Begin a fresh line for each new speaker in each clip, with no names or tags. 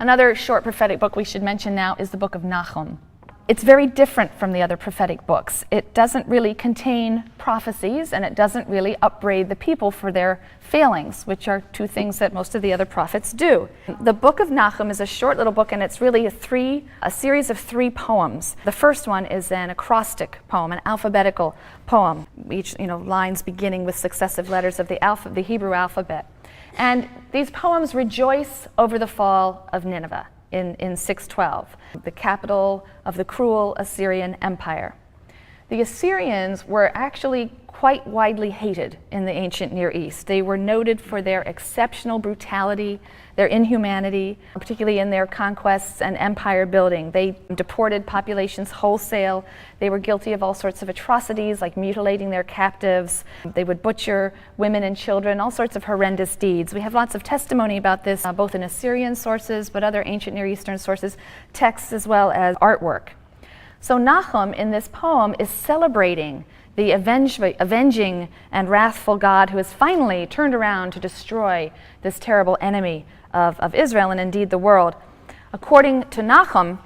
Another short prophetic book we should mention now is the Book of Nahum. It's very different from the other prophetic books. It doesn't really contain prophecies, and it doesn't really upbraid the people for their failings, which are two things that most of the other prophets do. The Book of Nahum is a short little book, and it's really a series of 3 poems. The first one is an acrostic poem, an alphabetical poem, each lines beginning with successive letters of the Hebrew alphabet. And these poems rejoice over the fall of Nineveh in 612, the capital of the cruel Assyrian Empire. The Assyrians were actually quite widely hated in the ancient Near East. They were noted for their exceptional brutality, their inhumanity, particularly in their conquests and empire building. They deported populations wholesale. They were guilty of all sorts of atrocities, like mutilating their captives. They would butcher women and children, all sorts of horrendous deeds. We have lots of testimony about this, both in Assyrian sources, but other ancient Near Eastern sources, texts as well as artwork. So Nahum, in this poem, is celebrating the avenging and wrathful God who has finally turned around to destroy this terrible enemy of Israel and indeed the world. According to Nahum,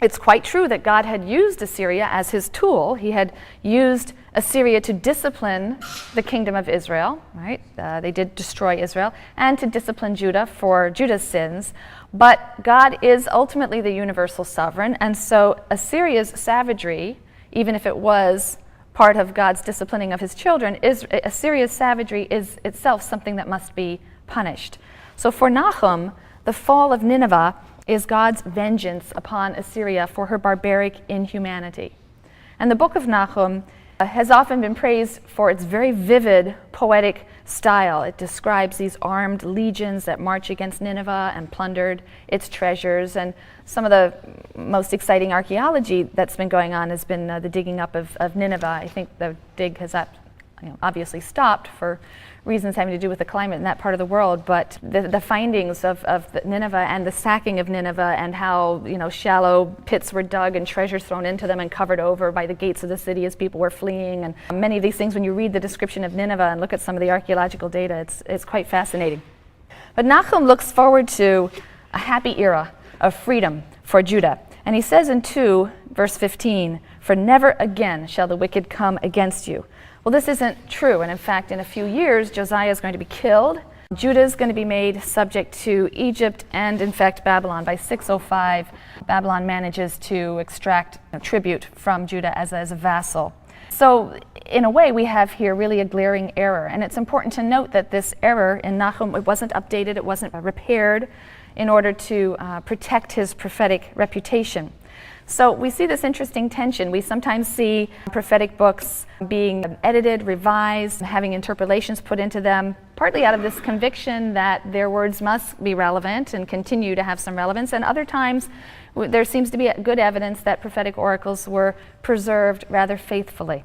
it's quite true that God had used Assyria as his tool. He had used Assyria to discipline the kingdom of Israel, right? They did destroy Israel, and to discipline Judah for Judah's sins. But God is ultimately the universal sovereign, and so Assyria's savagery, even if it was part of God's disciplining of his children, Assyria's savagery is itself something that must be punished. So for Nahum, the fall of Nineveh is God's vengeance upon Assyria for her barbaric inhumanity. And the Book of Nahum has often been praised for its very vivid poetic style. It describes these armed legions that march against Nineveh and plundered its treasures. And some of the most exciting archaeology that's been going on has been the digging up of Nineveh. I think the dig has obviously stopped for reasons having to do with the climate in that part of the world, but the findings of Nineveh and the sacking of Nineveh and how shallow pits were dug and treasures thrown into them and covered over by the gates of the city as people were fleeing, and many of these things, when you read the description of Nineveh and look at some of the archaeological data, it's quite fascinating. But Nahum looks forward to a happy era of freedom for Judah, and he says in 2 verse 15, "For never again shall the wicked come against you." Well, this isn't true, and in fact, in a few years, Josiah is going to be killed. Judah is going to be made subject to Egypt and, in fact, Babylon. By 605, Babylon manages to extract tribute from Judah as a vassal. So, in a way, we have here really a glaring error, and it's important to note that this error in Nahum, it wasn't updated, it wasn't repaired in order to protect his prophetic reputation. So we see this interesting tension. We sometimes see prophetic books being edited, revised, having interpolations put into them, partly out of this conviction that their words must be relevant and continue to have some relevance, and other times there seems to be good evidence that prophetic oracles were preserved rather faithfully.